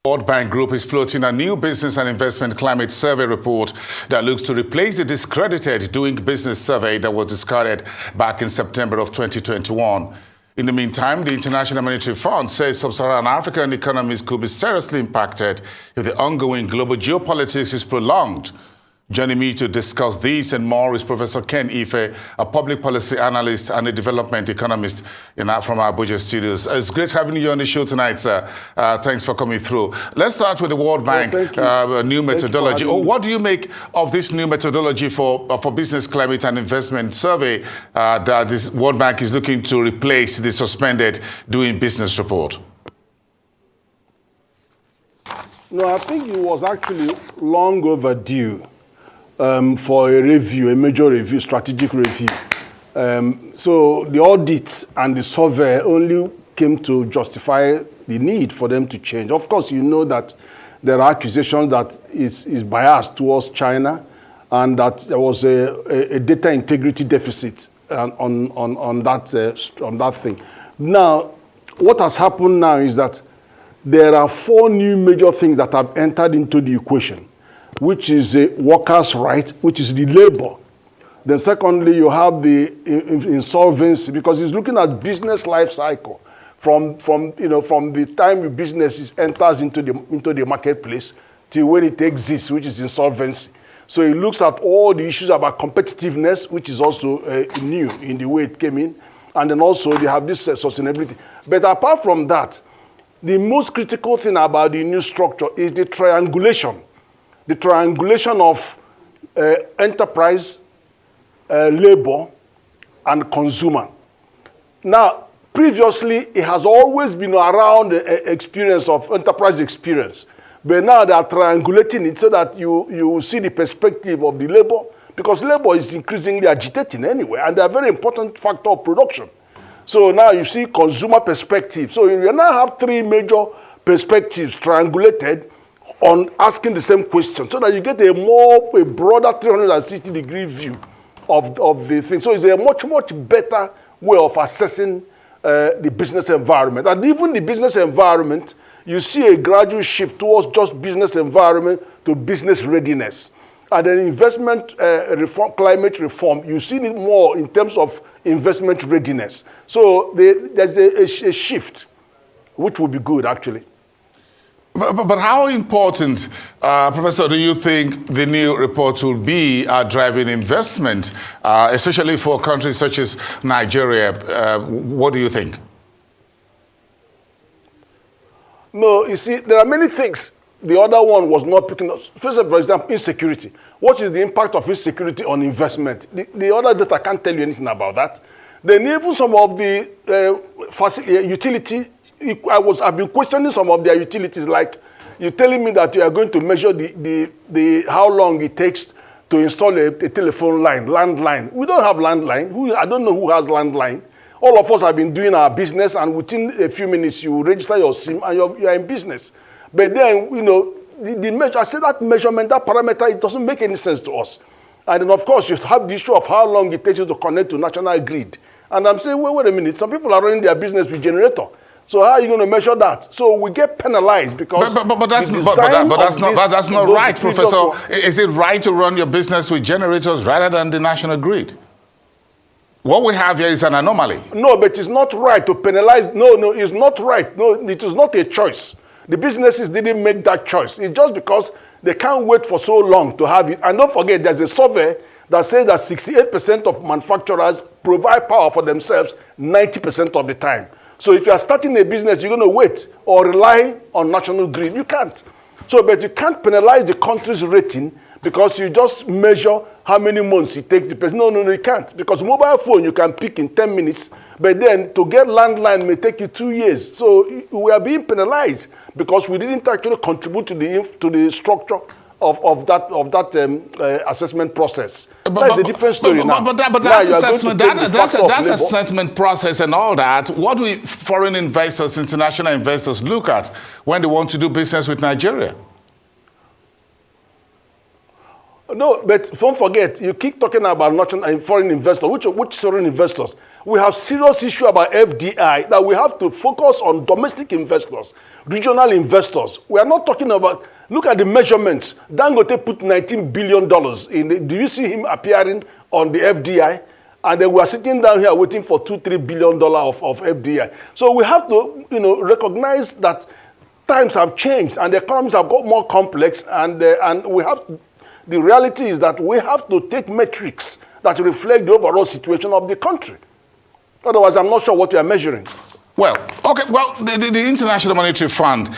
World Bank Group is floating a new business and investment climate survey report that looks to replace the discredited Doing Business survey that was discarded back in September of 2021. In the meantime, the International Monetary Fund says sub-Saharan African economies could be seriously impacted if the ongoing global geopolitics is prolonged. Joining me to discuss this and more is Professor Ken Ife, a public policy analyst and a development economist from our Abuja studios. It's great having you on the show tonight, sir. Thanks for coming through. Let's start with the World Bank new methodology. What do you make of this new methodology for business climate and investment survey that this World Bank is looking to replace the suspended Doing Business report? No, I think it was actually long overdue. For a review, a major review, strategic review. So the audit and the survey only came to justify the need for them to change. Of course, you know that there are accusations that is biased towards China and that there was a data integrity deficit on that thing. Now, what has happened now is that there are 4 new major things that have entered into the equation, which is a workers' right, which is the labor. Then secondly, you have the insolvency, because it's looking at business life cycle from the time your business enters into the marketplace till when it exists, which is insolvency. So it looks at all the issues about competitiveness, which is also new in the way it came in. And then also they have this sustainability. But apart from that, the most critical thing about the new structure is the triangulation. The triangulation of enterprise, labor, and consumer. Now, previously, it has always been around the experience of enterprise experience. But now they are triangulating it so that you see the perspective of the labor, because labor is increasingly agitating anyway, and they're a very important factor of production. So now you see consumer perspective. So you now have 3 major perspectives triangulated on asking the same question, so that you get a broader 360-degree view of the thing. So it's a much better way of assessing the business environment. And even the business environment, you see a gradual shift towards just business environment to business readiness. And then investment reform, climate reform, you see it more in terms of investment readiness. So there's a shift, which will be good, actually. But how important, Professor, do you think the new report will be driving investment, especially for countries such as Nigeria? What do you think? No, you see, there are many things. The other one was not picking up. First, for example, insecurity. What is the impact of insecurity on investment? The other data can't tell you anything about that. Then even some of the utility. I've been questioning some of their utilities, like you're telling me that you are going to measure the how long it takes to install a telephone line, landline. We don't have landline. I don't know who has landline. All of us have been doing our business, and within a few minutes you register your SIM and you're in business. But then, the measure, I say that measurement, that parameter, it doesn't make any sense to us. And then of course you have the issue of how long it takes you to connect to national grid. And I'm saying, wait a minute, some people are running their business with generator. So how are you going to measure that? So we get penalized because but that's not right, Professor. Is it right to run your business with generators rather than the national grid? What we have here is an anomaly. No, but it's not right to penalize. No, it's not right. No, it is not a choice. The businesses didn't make that choice. It's just because they can't wait for so long to have it. And don't forget, there's a survey that says that 68% of manufacturers provide power for themselves 90% of the time. So if you are starting a business, you're going to wait or rely on national grid. You can't. So, but you can't penalize the country's rating because you just measure how many months it takes the person. No, you can't. Because mobile phone, you can pick in 10 minutes. But then to get landline may take you 2 years. So we are being penalized because we didn't actually contribute to the structure of that assessment process. That's a different story now. But that assessment process and all that, what do foreign investors, international investors look at when they want to do business with Nigeria? No, but don't forget, you keep talking about national and foreign investors. Which foreign investors? We have serious issue about FDI that we have to focus on domestic investors, regional investors. We are not talking about, look at the measurements. Dangote put $19 billion in. Do you see him appearing on the FDI? And then we are sitting down here waiting for $2-3 billion of FDI. So we have to, recognize that times have changed and the economies have got more complex, and we have. The reality is that we have to take metrics that reflect the overall situation of the country. Otherwise, I'm not sure what we are measuring. Well, okay. Well, the International Monetary Fund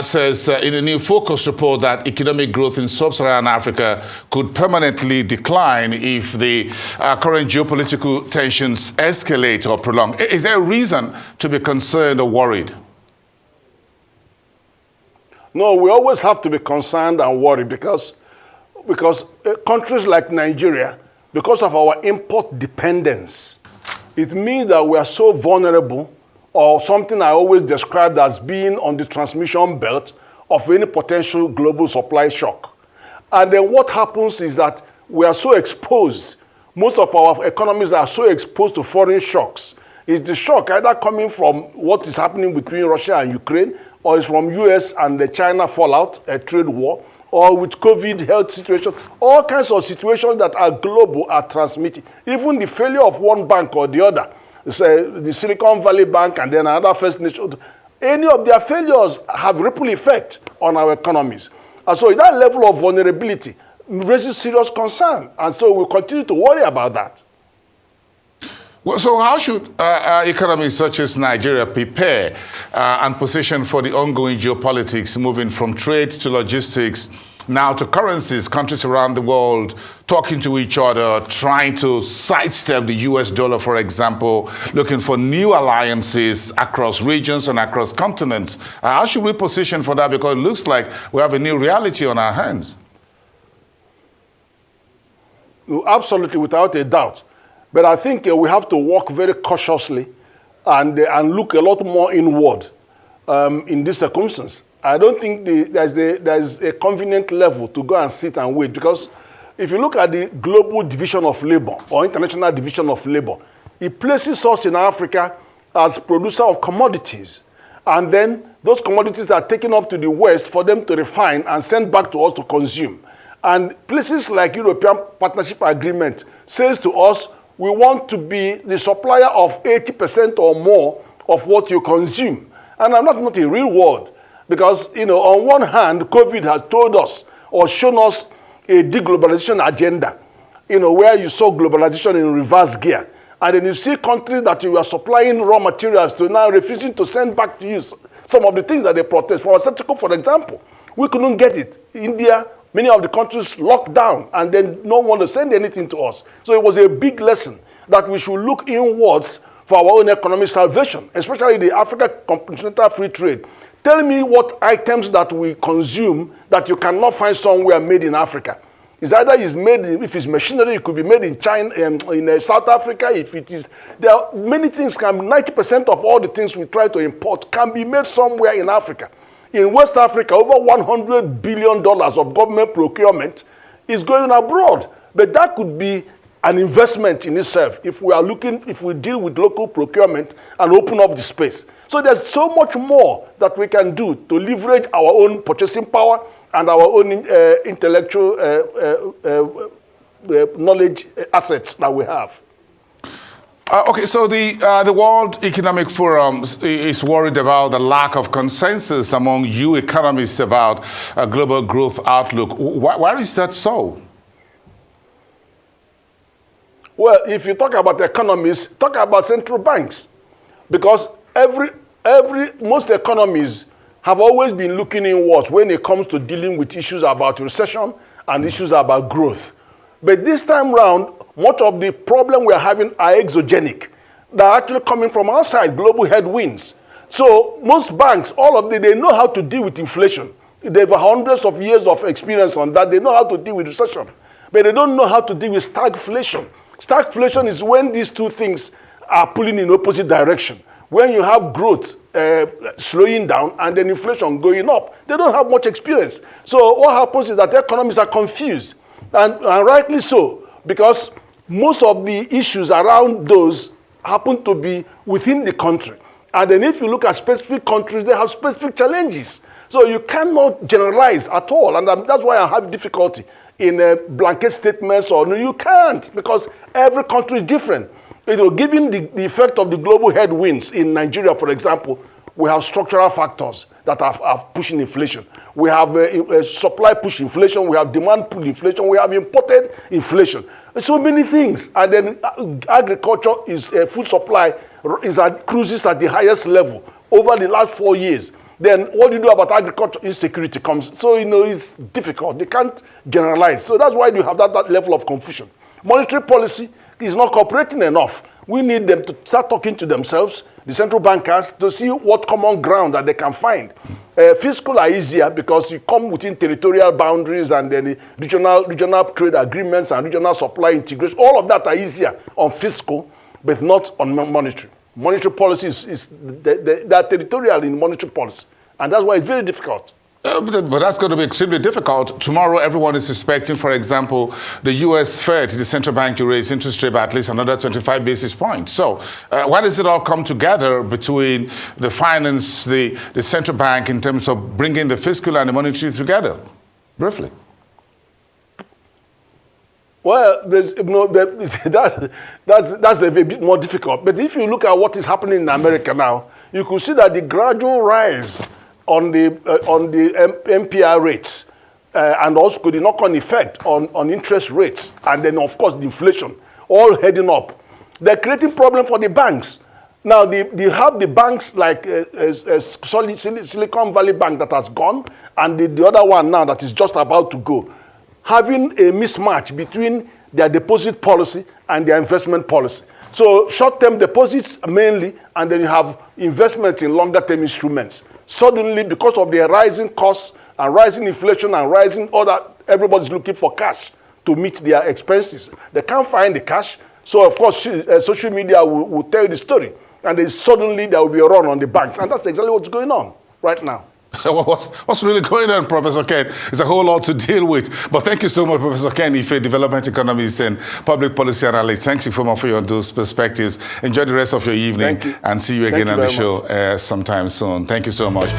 says in a new focus report that economic growth in sub-Saharan Africa could permanently decline if the current geopolitical tensions escalate or prolong. Is there a reason to be concerned or worried? No, we always have to be concerned and worried because countries like Nigeria, because of our import dependence, it means that we are so vulnerable, or something I always described as being on the transmission belt of any potential global supply shock. And then what happens is that we are so exposed, most of our economies are so exposed to foreign shocks. Is the shock either coming from what is happening between Russia and Ukraine, or is from US and the China fallout, a trade war, or with COVID health situation, all kinds of situations that are global are transmitted. Even the failure of one bank or the other, say the Silicon Valley Bank and then another First Nation, any of their failures have ripple effect on our economies. And so that level of vulnerability raises serious concern. And so we continue to worry about that. Well, so how should economies such as Nigeria prepare and position for the ongoing geopolitics, moving from trade to logistics, now to currencies, countries around the world talking to each other, trying to sidestep the US dollar, for example, looking for new alliances across regions and across continents? How should we position for that? Because it looks like we have a new reality on our hands. Absolutely, without a doubt. But I think we have to work very cautiously and look a lot more inward in this circumstance. I don't think there's a convenient level to go and sit and wait, because if you look at the global division of labor or international division of labor, it places us in Africa as producer of commodities. And then those commodities are taken up to the West for them to refine and send back to us to consume. And places like European Partnership Agreement says to us, we want to be the supplier of 80% or more of what you consume. And I'm not a real world, because on one hand, COVID has told us or shown us a deglobalization agenda, where you saw globalization in reverse gear. And then you see countries that you are supplying raw materials to now refusing to send back to you some of the things that they protest. Pharmaceutical, for example, we couldn't get it. India, many of the countries locked down, and then no one to send anything to us. So it was a big lesson that we should look inwards for our own economic salvation, especially the Africa Continental Free Trade. Tell me what items that we consume that you cannot find somewhere made in Africa. It's either is made, if it's machinery, it could be made in China, in South Africa. If it is, there are many things. 90% of all the things we try to import can be made somewhere in Africa. In West Africa, over $100 billion of government procurement is going abroad. But that could be an investment in itself if we deal with local procurement and open up the space. So there's so much more that we can do to leverage our own purchasing power and our own intellectual knowledge assets that we have. Okay, so the World Economic Forum is worried about the lack of consensus among you economists about a global growth outlook. Why is that so? Well, if you talk about economies, talk about central banks, because most economies have always been looking inwards when it comes to dealing with issues about recession and issues about growth. But this time round, much of the problem we're having are exogenic. They're actually coming from outside, global headwinds. So most banks, they know how to deal with inflation. They have hundreds of years of experience on that. They know how to deal with recession. But they don't know how to deal with stagflation. Stagflation is when these two things are pulling in opposite direction. When you have growth slowing down and then inflation going up, they don't have much experience. So what happens is that economies are confused. And rightly so, because most of the issues around those happen to be within the country. And then if you look at specific countries, they have specific challenges. So you cannot generalize at all. And that's why I have difficulty in blanket statements, or no, you can't, because every country is different. Given the effect of the global headwinds in Nigeria, for example, we have structural factors that are pushing inflation. We have supply push inflation, we have demand push inflation, we have imported inflation. So many things. And then agriculture is food supply cruises at the highest level over the last 4 years. Then what do you do about agriculture? Insecurity comes. So, it's difficult. They can't generalize. So that's why you have that level of confusion. Monetary policy is not cooperating enough. We need them to start talking to themselves, the central bankers, to see what common ground that they can find. Fiscal are easier because you come within territorial boundaries, and then the regional trade agreements and regional supply integration. All of that are easier on fiscal, but not on monetary. Monetary policy they are territorial in monetary policy, and that's why it's very difficult. But that's going to be extremely difficult. Tomorrow, everyone is expecting, for example, the U.S. Fed, the central bank, to raise interest rate by at least another 25 basis points. So why does it all come together between the finance, the central bank, in terms of bringing the fiscal and the monetary together? Briefly. Well, that's a bit more difficult. But if you look at what is happening in America now, you could see that the gradual rise on the MPR rates and also the knock-on effect on interest rates, and then of course the inflation, all heading up. They're creating problem for the banks. Now they have the banks like Silicon Valley Bank that has gone, and the other one now that is just about to go, having a mismatch between their deposit policy and their investment policy. So short-term deposits mainly, and then you have investment in longer-term instruments. Suddenly, because of the rising costs and rising inflation and rising everybody's looking for cash to meet their expenses. They can't find the cash, so of course social media will tell you the story, and then suddenly there will be a run on the banks, and that's exactly what's going on right now. What's really going on, Professor Ken? It's a whole lot to deal with. But thank you so much, Professor Ken Ife, development economist and public policy analyst. Thank you for your those perspectives. Enjoy the rest of your evening, and see you again on the show sometime soon. Thank you so much.